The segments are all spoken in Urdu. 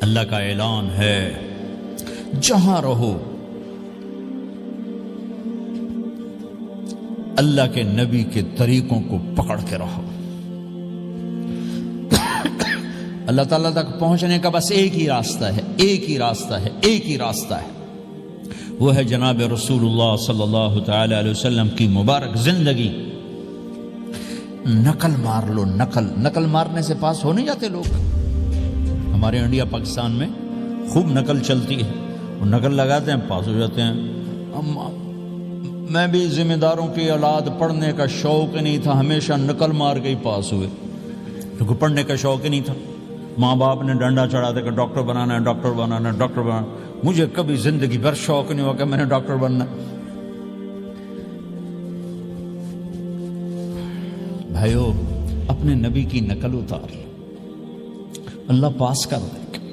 اللہ کا اعلان ہے جہاں رہو اللہ کے نبی کے طریقوں کو پکڑ کے رہو. اللہ تعالیٰ تک پہنچنے کا بس ایک ہی راستہ ہے، ایک ہی راستہ ہے، ایک ہی راستہ ہے، وہ ہے جناب رسول اللہ صلی اللہ تعالی علیہ وسلم کی مبارک زندگی. نقل مار لو، نقل مارنے سے پاس ہو نہیں جاتے لوگ. ہمارے انڈیا پاکستان میں خوب نقل چلتی ہے، وہ نقل لگاتے ہیں پاس ہو جاتے ہیں. میں بھی ذمہ داروں کی اولاد، پڑھنے کا شوق نہیں تھا، ہمیشہ نقل مار کے ہی پاس ہوئے، کیونکہ پڑھنے کا شوق ہی نہیں تھا. ماں باپ نے ڈنڈا چڑھا دے کہ ڈاکٹر بنانا ہے، ڈاکٹر بنانا ہے، ڈاکٹر بنانا. مجھے کبھی زندگی بھر شوق نہیں ہوا کہ میں نے ڈاکٹر بننا. بھائیو، اپنے نبی کی نقل اتار لو، اللہ پاس کر دے گا.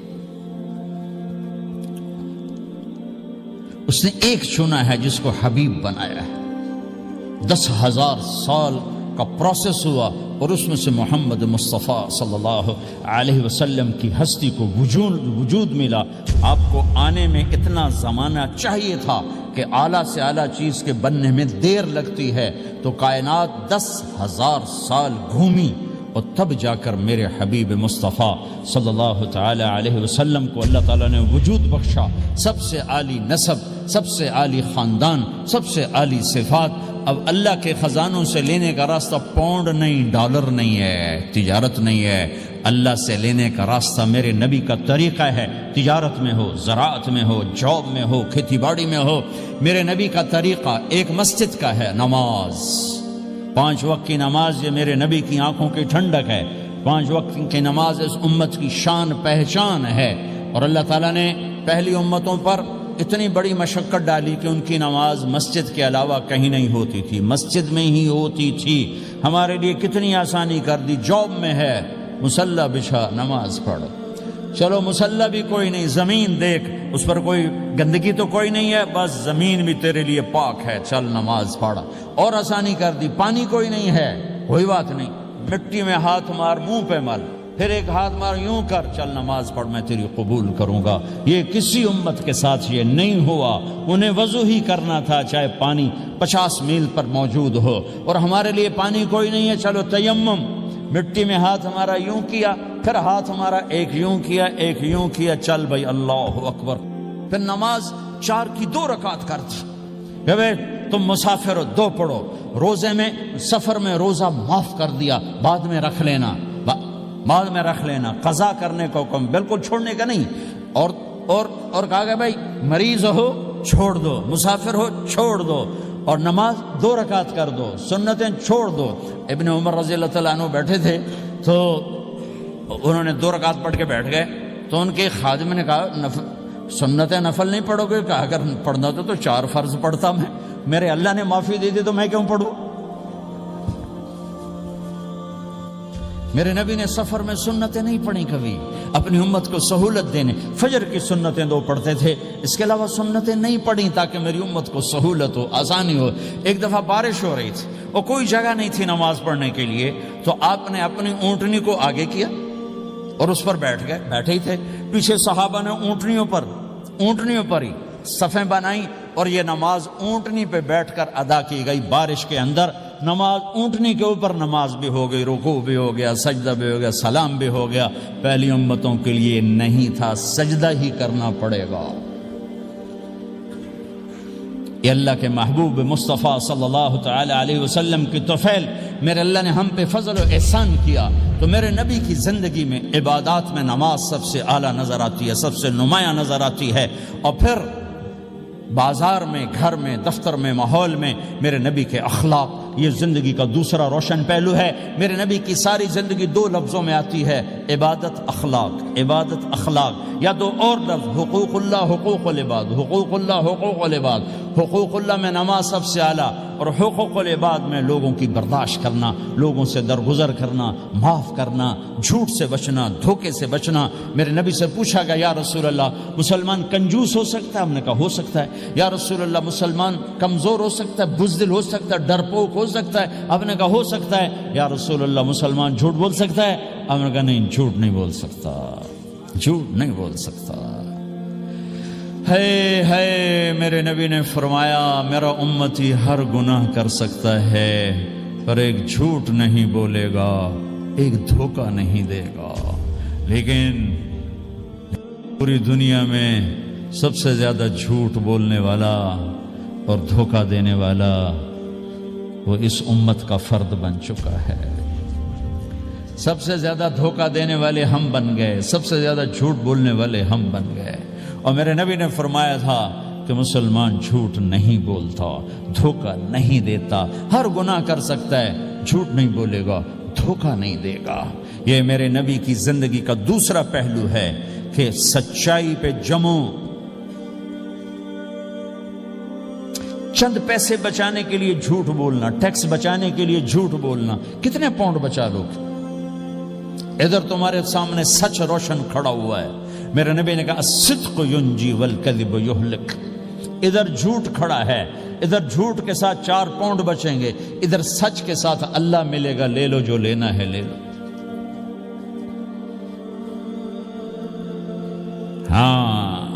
اس نے ایک چنا ہے جس کو حبیب بنایا ہے. 10,000 سال کا پروسیس ہوا اور اس میں سے محمد مصطفیٰ صلی اللہ علیہ وسلم کی ہستی کو وجود ملا. آپ کو آنے میں اتنا زمانہ چاہیے تھا کہ اعلیٰ سے اعلیٰ چیز کے بننے میں دیر لگتی ہے، تو کائنات 10,000 سال گھومی اور تب جا کر میرے حبیب مصطفیٰ صلی اللہ تعالی علیہ وسلم کو اللہ تعالیٰ نے وجود بخشا. سب سے عالی نسب، سب سے عالی خاندان، سب سے عالی صفات. اب اللہ کے خزانوں سے لینے کا راستہ پاؤنڈ نہیں، ڈالر نہیں ہے، تجارت نہیں ہے. اللہ سے لینے کا راستہ میرے نبی کا طریقہ ہے. تجارت میں ہو، زراعت میں ہو، جاب میں ہو، کھیتی باڑی میں ہو، میرے نبی کا طریقہ ایک مسجد کا ہے. نماز، 5 وقت کی نماز، یہ میرے نبی کی آنکھوں کی ٹھنڈک ہے. 5 وقت کی نماز اس امت کی شان پہچان ہے. اور اللہ تعالیٰ نے پہلی امتوں پر اتنی بڑی مشقت ڈالی کہ ان کی نماز مسجد کے علاوہ کہیں نہیں ہوتی تھی، مسجد میں ہی ہوتی تھی. ہمارے لیے کتنی آسانی کر دی. جاب میں ہے، مصلی بچھا، نماز پڑھو. چلو مصلی بھی کوئی نہیں، زمین دیکھ، اس پر کوئی گندگی تو کوئی نہیں ہے، بس زمین بھی تیرے لیے پاک ہے، چل نماز پڑھا. اور آسانی کر دی. پانی کوئی نہیں ہے، کوئی بات نہیں، مٹی میں ہاتھ مار، منہ پہ مل، پھر ایک ہاتھ مار، یوں کر، چل نماز پڑھ، میں تیری قبول کروں گا. یہ کسی امت کے ساتھ یہ نہیں ہوا. انہیں وضو ہی کرنا تھا چاہے پانی 50 میل پر موجود ہو. اور ہمارے لیے پانی کوئی نہیں ہے، چلو تیمم، مٹی میں ہاتھ ہمارا یوں کیا، پھر ہاتھ ہمارا ایک یوں کیا، ایک یوں کیا، چل بھائی اللہ اکبر. پھر نماز 4 کی 2 رکعت کر دی. کہ تم مسافر ہو، 2 پڑھو. روزے میں، سفر میں روزہ معاف کر دیا، بعد میں رکھ لینا، بعد میں رکھ لینا. قضا کرنے کا حکم، بالکل چھوڑنے کا نہیں. اور کہا کہ بھائی مریض ہو چھوڑ دو، مسافر ہو چھوڑ دو، اور نماز 2 رکعت کر دو، سنتیں چھوڑ دو. ابن عمر رضی اللہ تعالیٰ عنہ بیٹھے تھے تو انہوں نے 2 رکعت پڑھ کے بیٹھ گئے. تو ان کے خادم نے کہا سنتیں نفل نہیں پڑھو گے؟ کہا اگر پڑھنا تو 4 فرض پڑھتا میں، میرے اللہ نے معافی دے دی تو میں کیوں پڑھوں؟ میرے نبی نے سفر میں سنتیں نہیں پڑھی کبھی. اپنی امت کو سہولت دینے فجر کی سنتیں 2 پڑھتے تھے، اس کے علاوہ سنتیں نہیں پڑھی تاکہ میری امت کو سہولت ہو، آسانی ہو. ایک دفعہ بارش ہو رہی تھی اور کوئی جگہ نہیں تھی نماز پڑھنے کے لیے، تو آپ نے اپنی اونٹنی کو آگے کیا اور اس پر بیٹھ گئے. بیٹھے ہی تھے، پیچھے صحابہ نے اونٹنیوں پر ہی صفیں بنائی اور یہ نماز اونٹنی پہ بیٹھ کر ادا کی گئی. بارش کے اندر نماز اونٹنی کے اوپر نماز بھی ہو گئی، رکوع بھی ہو گیا، سجدہ بھی ہو گیا، سلام بھی ہو گیا. پہلی امتوں کے لیے نہیں تھا، سجدہ ہی کرنا پڑے گا. یہ اللہ کے محبوب مصطفیٰ صلی اللہ تعالی علیہ وسلم کی طفیل، میرے اللہ نے ہم پہ فضل و احسان کیا. تو میرے نبی کی زندگی میں عبادات میں نماز سب سے اعلیٰ نظر آتی ہے، سب سے نمایاں نظر آتی ہے. اور پھر بازار میں، گھر میں، دفتر میں، ماحول میں میرے نبی کے اخلاق، یہ زندگی کا دوسرا روشن پہلو ہے. میرے نبی کی ساری زندگی 2 لفظوں میں آتی ہے، عبادت اخلاق، عبادت اخلاق. یا 2 اور لفظ، حقوق اللہ، حقوق العباد، حقوق اللہ، حقوق العباد. حقوق اللہ میں نماز سب سے اعلیٰ، اور حقوق العباد میں لوگوں کی برداشت کرنا، لوگوں سے درگزر کرنا، معاف کرنا، جھوٹ سے بچنا، دھوکے سے بچنا. میرے نبی سے پوچھا گیا یا رسول اللہ مسلمان کنجوس ہو سکتا ہے؟ ہم نے کہا ہو سکتا ہے. یا رسول اللہ مسلمان کمزور ہو سکتا ہے، بزدل ہو سکتا ہے، ڈرپوک ہو سکتا ہے؟ آپ نے کہا ہو سکتا ہے. یا رسول اللہ مسلمان جھوٹ بول سکتا ہے؟ آپ نے کہا نہیں، جھوٹ نہیں بول سکتا. جھوٹ نہیں بول سکتا۔ ہے میرے نبی نے فرمایا میرا امتی ہر گناہ کر سکتا ہے پر ایک جھوٹ نہیں بولے گا، ایک دھوکہ نہیں دے گا۔ لیکن پوری دنیا میں سب سے زیادہ جھوٹ بولنے والا اور دھوکہ دینے والا وہ اس امت کا فرد بن چکا ہے۔ سب سے زیادہ دھوکہ دینے والے ہم بن گئے، سب سے زیادہ جھوٹ بولنے والے ہم بن گئے۔ اور میرے نبی نے فرمایا تھا کہ مسلمان جھوٹ نہیں بولتا، دھوکہ نہیں دیتا، ہر گناہ کر سکتا ہے، جھوٹ نہیں بولے گا، دھوکہ نہیں دے گا۔ یہ میرے نبی کی زندگی کا دوسرا پہلو ہے کہ سچائی پہ جمو۔ چند پیسے بچانے کے لیے جھوٹ بولنا، ٹیکس بچانے کے لیے جھوٹ بولنا، کتنے پاؤنڈ بچا لو گے؟ ادھر تمہارے سامنے سچ روشن کھڑا ہوا ہے۔ میرے نبی نے کہا الصدق ینجی والکذب یہلک۔ ادھر جھوٹ کھڑا ہے، ادھر جھوٹ کے ساتھ 4 پاؤنڈ بچیں گے، ادھر سچ کے ساتھ اللہ ملے گا، لے لو جو لینا ہے لے لو۔ ہاں،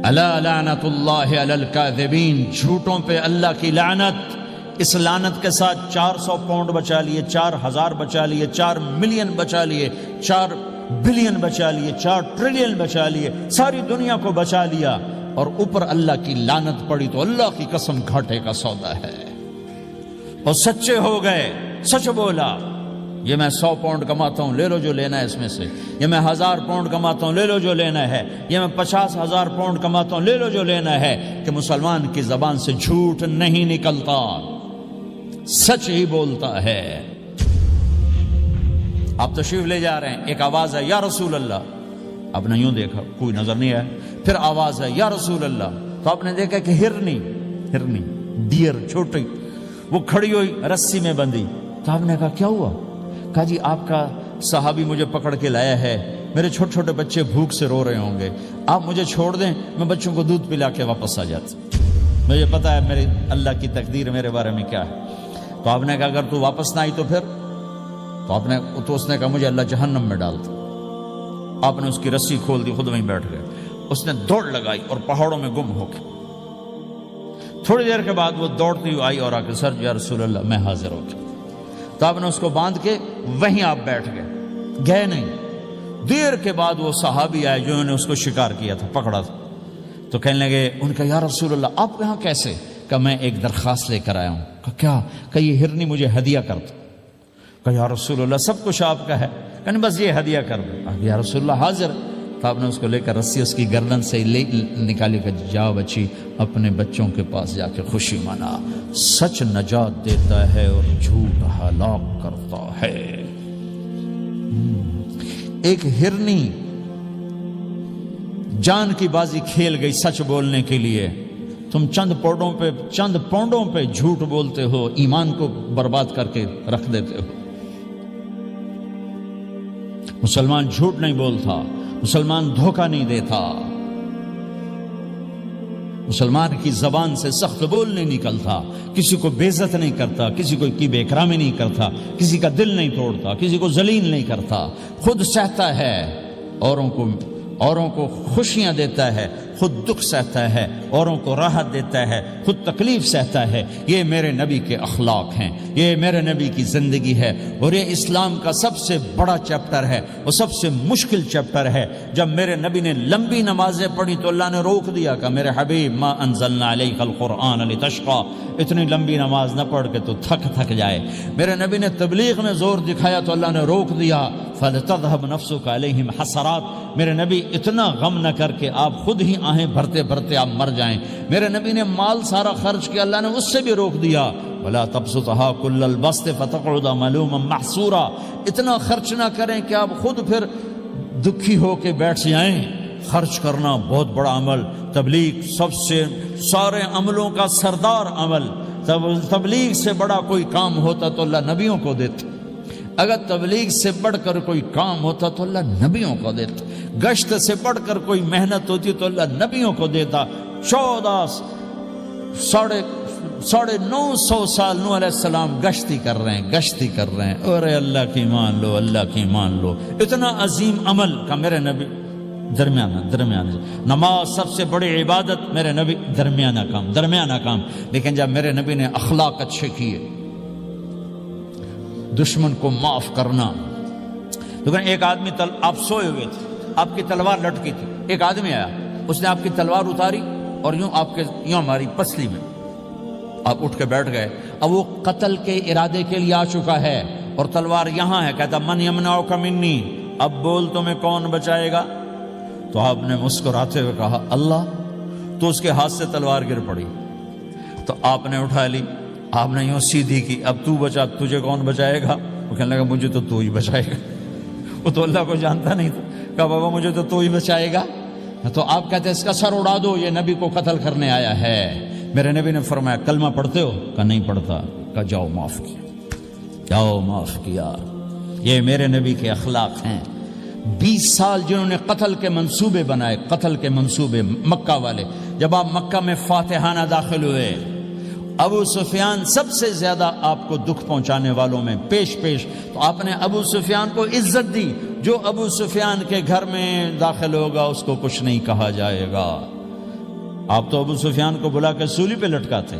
الا لعنت اللہ علی الکاذبین، جھوٹوں پہ اللہ کی لعنت۔ اس لعنت کے ساتھ 400 پاؤنڈ بچا لیے، 4000 بچا لیے، 4 ملین بچا لیے، 4 بلین بچا لیے، 4 ٹریلین بچا لیے، ساری دنیا کو بچا لیا، اور اوپر اللہ کی لعنت پڑی تو اللہ کی قسم گھاٹے کا سودا ہے۔ اور سچے ہو گئے، سچ بولا، یہ میں 100 پاؤنڈ کماتا ہوں، لے لو جو لینا ہے اس میں سے، یہ میں 1000 پاؤنڈ کماتا ہوں، لے لو جو لینا ہے، یہ میں 50,000 پاؤنڈ کماتا ہوں، لے لو جو لینا ہے، کہ مسلمان کی زبان سے جھوٹ نہیں نکلتا، سچ ہی بولتا ہے۔ آپ تشریف لے جا رہے ہیں، ایک آواز ہے یا رسول اللہ، آپ نے یوں دیکھا کوئی نظر نہیں آیا، پھر آواز ہے یا رسول اللہ، تو آپ نے دیکھا کہ ہرنی ڈیئر چھوٹی وہ کھڑی ہوئی رسی میں بندھی، تو آپ نے کہا کیا ہوا؟ کہا جی آپ کا صحابی مجھے پکڑ کے لایا ہے، میرے چھوٹے چھوٹے بچے بھوک سے رو رہے ہوں گے، آپ مجھے چھوڑ دیں، میں بچوں کو دودھ پلا کے واپس آ جاتا، مجھے پتا ہے میرے اللہ کی تقدیر میرے بارے میں کیا ہے۔ تو آپ نے کہا اگر تو واپس نہ آئی تو پھر؟ تو اس نے کہا مجھے اللہ جہنم میں ڈال دے۔ آپ نے اس کی رسی کھول دی، خود وہیں بیٹھ گئے، اس نے دوڑ لگائی اور پہاڑوں میں گم ہو گئی۔ تھوڑی دیر کے بعد وہ دوڑتی ہوئی آئی اور آ کے سر یا رسول اللہ میں حاضر ہو گیا۔ تو آپ نے اس کو باندھ کے وہیں آپ بیٹھ گئے نہیں۔ دیر کے بعد وہ صحابی آئے جنہوں نے اس کو شکار کیا تھا، پکڑا تھا، تو کہنے لگے ان کا یا رسول اللہ آپ یہاں کیسے؟ کہ میں ایک درخواست لے کر آیا ہوں۔ کہ کیا؟ کہ یہ ہرنی مجھے ہدیہ کر دو۔ کہ یا رسول اللہ سب کچھ آپ کا ہے، کہ بس یہ ہدیہ کر دو۔ یا رسول اللہ حاضر۔ تو آپ نے اس کو لے کر رسی اس کی گردن سے نکالی کہ جاؤ بچی اپنے بچوں کے پاس جا کے خوشی منا۔ سچ نجات دیتا ہے اور جھوٹ ہلاک کرتا ہے۔ ایک ہرنی جان کی بازی کھیل گئی سچ بولنے کے لیے، تم چند پونڈوں پہ جھوٹ بولتے ہو، ایمان کو برباد کر کے رکھ دیتے ہو۔ مسلمان جھوٹ نہیں بولتا، مسلمان دھوکہ نہیں دیتا، مسلمان کی زبان سے سخت بول نہیں نکلتا، کسی کو بے عزت نہیں کرتا، کسی کو کی بے اکرامی نہیں کرتا، کسی کا دل نہیں توڑتا، کسی کو ذلیل نہیں کرتا، خود سہتا ہے، اوروں کو خوشیاں دیتا ہے، خود دکھ سہتا ہے، اوروں کو راحت دیتا ہے، خود تکلیف سہتا ہے۔ یہ میرے نبی کے اخلاق ہیں، یہ میرے نبی کی زندگی ہے، اور یہ اسلام کا سب سے بڑا چیپٹر ہے اور سب سے مشکل چیپٹر ہے۔ جب میرے نبی نے لمبی نمازیں پڑھی تو اللہ نے روک دیا کہ میرے حبیب ما انزلنا علیک القرآن لتشقى، اتنی لمبی نماز نہ پڑھ کے تو تھک جائے۔ میرے نبی نے تبلیغ میں زور دکھایا تو اللہ نے روک دیا فَلْتَذْهَبْ نَفْسُكَ عَلَيْهِمْ حَسَرَاتٍ، میرے نبی اتنا غم نہ کر کے آپ خود ہی آہیں بھرتے بھرتے آپ مر جائیں۔ میرے نبی نے مال سارا خرچ کیا، اللہ نے اس سے بھی روک دیا وَلَا تَبْسُطْهَا كُلَّ الْبَسْطِ فَتَقْعُدَ مَلُومًا مَحْسُورًا، اتنا خرچ نہ کریں کہ آپ خود پھر دکھی ہو کے بیٹھ جائیں۔ خرچ کرنا بہت بڑا عمل، تبلیغ سب سے سارے عملوں کا سردار عمل، تبلیغ سے بڑا کوئی کام ہوتا تو اللہ نبیوں کو دیتا، اگر تبلیغ سے بڑھ کر کوئی کام ہوتا تو اللہ نبیوں کو دیتا، گشت سے بڑھ کر کوئی محنت ہوتی تو اللہ نبیوں کو دیتا۔ 950 سال نوح علیہ السلام گشتی کر رہے ہیں اور اللہ کی مان لو، اللہ کی مان لو. اتنا عظیم عمل کا میرے نبی درمیانہ نماز سب سے بڑی عبادت، میرے نبی درمیانہ کام. لیکن جب میرے نبی نے اخلاق اچھے کیے، دشمن کو معاف کرنا. لیکن ایک آدمی آپ سوئے ہوئے تھے، آپ کی تلوار لٹکی تھی، ایک آدمی آیا، اس نے آپ کی تلوار اتاری اور یوں ہماری پسلی میں آپ اٹھ کے بیٹھ گئے. اب وہ قتل کے ارادے کے لیے آ چکا ہے اور تلوار یہاں ہے. کہتا من یمنعک منی، اب بول تمہیں کون بچائے گا؟ تو آپ نے مسکراتے ہوئے کہا اللہ. تو اس کے ہاتھ سے تلوار گر پڑی تو آپ نے اٹھا لی، آپ نے یوں سیدھی کی، اب تو بچا، تجھے کون بچائے گا؟ وہ کہنے لگا مجھے تو ہی بچائے گا. وہ تو اللہ کو جانتا نہیں تھا. کہا بابا مجھے تو ہی بچائے گا. تو آپ کہتے ہیں اس کا سر اڑا دو، یہ نبی کو قتل کرنے آیا ہے. میرے نبی نے فرمایا کلمہ پڑھتے ہو؟ کہا نہیں پڑھتا. کہا جاؤ معاف کیا. یہ میرے نبی کے اخلاق ہیں. 20 سال جنہوں نے قتل کے منصوبے بنائے، مکہ والے. جب آپ مکہ میں فاتحانہ داخل ہوئے، ابو سفیان سب سے زیادہ آپ کو دکھ پہنچانے والوں میں پیش، تو آپ نے ابو سفیان کو عزت دی. جو ابو سفیان کے گھر میں داخل ہوگا اس کو کچھ نہیں کہا جائے گا. آپ تو ابو سفیان کو بلا کے سولی پہ لٹکاتے،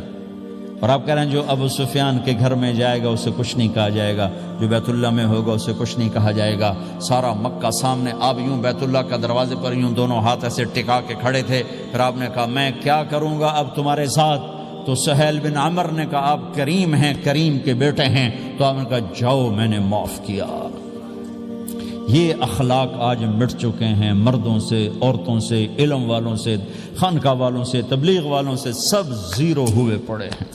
اور آپ کہہ رہے ہیں جو ابو سفیان کے گھر میں جائے گا اسے کچھ نہیں کہا جائے گا، جو بیت اللہ میں ہوگا اسے کچھ نہیں کہا جائے گا. سارا مکہ سامنے، آپ یوں بیت اللہ کا دروازے پر یوں دونوں ہاتھ ایسے ٹکا کے کھڑے تھے. پھر آپ نے کہا میں کیا کروں گا اب تمہارے ساتھ؟ تو سہیل بن عمر نے کہا آپ کریم ہیں، کریم کے بیٹے ہیں. تو آپ نے کہا جاؤ میں نے معاف کیا. یہ اخلاق آج مٹ چکے ہیں. مردوں سے، عورتوں سے، علم والوں سے، خانقاہ والوں سے، تبلیغ والوں سے، سب زیرو ہوئے پڑے ہیں.